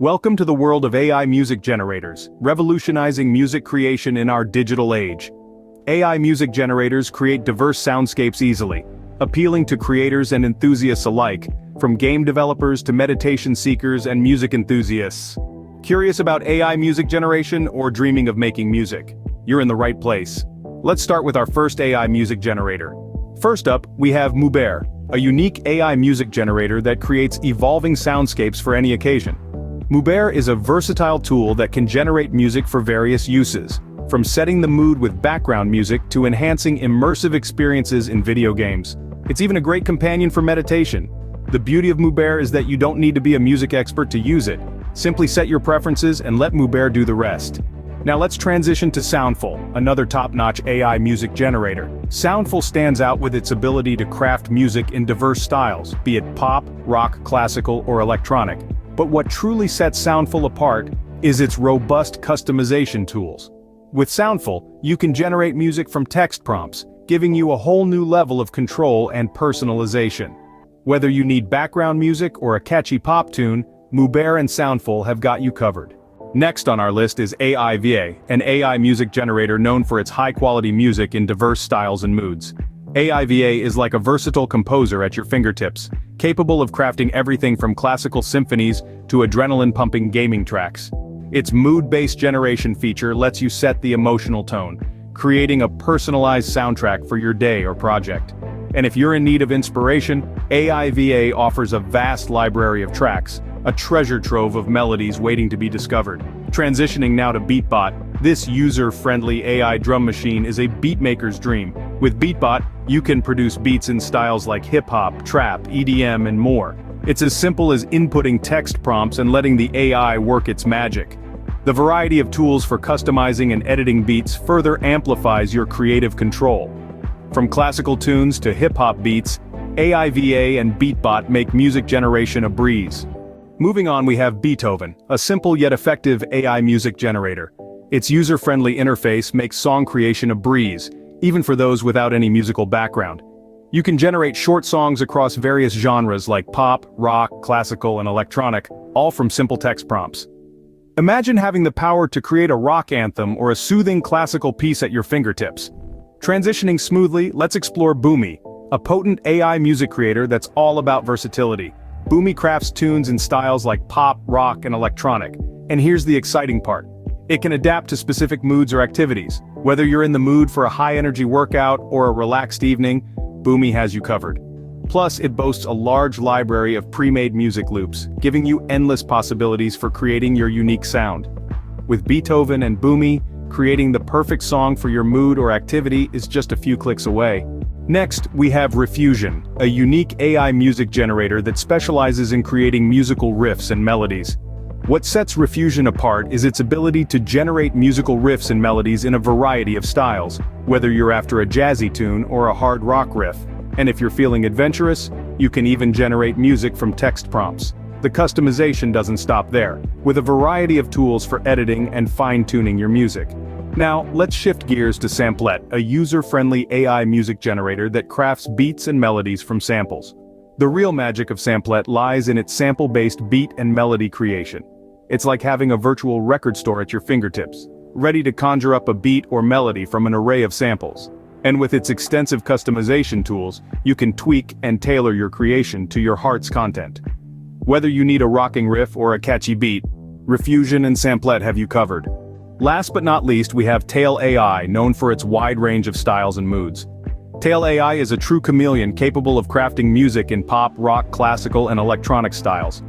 Welcome to the world of AI music generators, revolutionizing music creation in our digital age. AI music generators create diverse soundscapes easily, appealing to creators and enthusiasts alike, from game developers to meditation seekers and music enthusiasts. Curious about AI music generation or dreaming of making music? You're in the right place. Let's start with our first AI music generator. First up, we have Mubare, a unique AI music generator that creates evolving soundscapes for any occasion. Mubare is a versatile tool that can generate music for various uses, from setting the mood with background music to enhancing immersive experiences in video games. It's even a great companion for meditation. The beauty of Mubare is that you don't need to be a music expert to use it. Simply set your preferences and let Mubare do the rest. Now let's transition to Soundful, another top-notch AI music generator. Soundful stands out with its ability to craft music in diverse styles, be it pop, rock, classical, or electronic. But what truly sets Soundful apart is its robust customization tools. With Soundful, you can generate music from text prompts, giving you a whole new level of control and personalization. Whether you need background music or a catchy pop tune, Mubare and Soundful have got you covered. Next on our list is AIVA, an AI music generator known for its high-quality music in diverse styles and moods. AIVA is like a versatile composer at your fingertips, capable of crafting everything from classical symphonies to adrenaline-pumping gaming tracks. Its mood-based generation feature lets you set the emotional tone, creating a personalized soundtrack for your day or project. And if you're in need of inspiration, AIVA offers a vast library of tracks, a treasure trove of melodies waiting to be discovered. Transitioning now to Beatbot, this user-friendly AI drum machine is a beatmaker's dream. With Beatbot, you can produce beats in styles like hip-hop, trap, EDM, and more. It's as simple as inputting text prompts and letting the AI work its magic. The variety of tools for customizing and editing beats further amplifies your creative control. From classical tunes to hip-hop beats, AIVA and Beatbot make music generation a breeze. Moving on, we have Beethoven, a simple yet effective AI music generator. Its user-friendly interface makes song creation a breeze, even for those without any musical background. You can generate short songs across various genres like pop, rock, classical, and electronic, all from simple text prompts. Imagine having the power to create a rock anthem or a soothing classical piece at your fingertips. Transitioning smoothly, let's explore Boomy, a potent AI music creator that's all about versatility. Boomy crafts tunes in styles like pop, rock, and electronic. And here's the exciting part. It can adapt to specific moods or activities. Whether you're in the mood for a high-energy workout or a relaxed evening, Boomy has you covered. Plus, it boasts a large library of pre-made music loops, giving you endless possibilities for creating your unique sound. With Beethoven and Boomy, creating the perfect song for your mood or activity is just a few clicks away. Next, we have Refusion, a unique AI music generator that specializes in creating musical riffs and melodies. What sets Refusion apart is its ability to generate musical riffs and melodies in a variety of styles, whether you're after a jazzy tune or a hard rock riff. And if you're feeling adventurous, you can even generate music from text prompts. The customization doesn't stop there, with a variety of tools for editing and fine-tuning your music. Now, let's shift gears to Samplet, a user-friendly AI music generator that crafts beats and melodies from samples. The real magic of Samplet lies in its sample-based beat and melody creation. It's like having a virtual record store at your fingertips, ready to conjure up a beat or melody from an array of samples. And with its extensive customization tools, you can tweak and tailor your creation to your heart's content. Whether you need a rocking riff or a catchy beat, Refusion and Samplet have you covered. Last but not least, we have Tail AI, known for its wide range of styles and moods. Tail AI is a true chameleon capable of crafting music in pop, rock, classical, and electronic styles.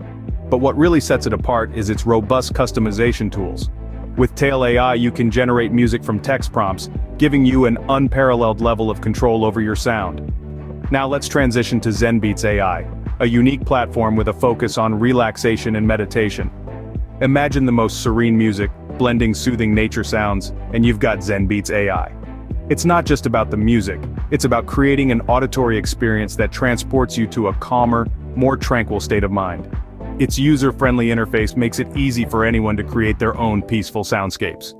But what really sets it apart is its robust customization tools. With Tail AI, you can generate music from text prompts, giving you an unparalleled level of control over your sound. Now let's transition to ZenBeats AI, a unique platform with a focus on relaxation and meditation. Imagine the most serene music, blending soothing nature sounds, and you've got ZenBeats AI. It's not just about the music, it's about creating an auditory experience that transports you to a calmer, more tranquil state of mind. Its user-friendly interface makes it easy for anyone to create their own peaceful soundscapes.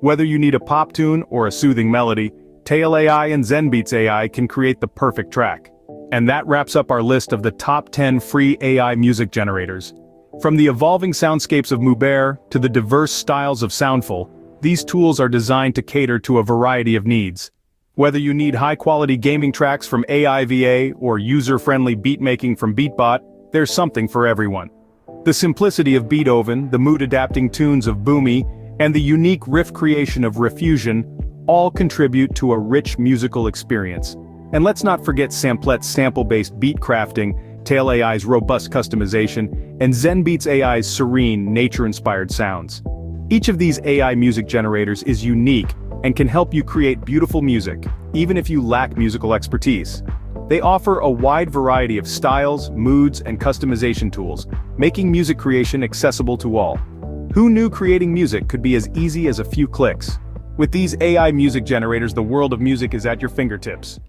Whether you need a pop tune or a soothing melody, Tail AI and ZenBeats AI can create the perfect track. And that wraps up our list of the top 10 free AI music generators. From the evolving soundscapes of Mubert to the diverse styles of Soundful, these tools are designed to cater to a variety of needs. Whether you need high-quality gaming tracks from AIVA or user-friendly beat-making from Beatbot, there's something for everyone. The simplicity of Beethoven, the mood-adapting tunes of Boomy, and the unique riff creation of Rifusion all contribute to a rich musical experience. And let's not forget Samplet's sample-based beat crafting, Tail AI's robust customization, and ZenBeats AI's serene, nature-inspired sounds. Each of these AI music generators is unique and can help you create beautiful music, even if you lack musical expertise. They offer a wide variety of styles, moods, and customization tools, making music creation accessible to all. Who knew creating music could be as easy as a few clicks? With these AI music generators, the world of music is at your fingertips.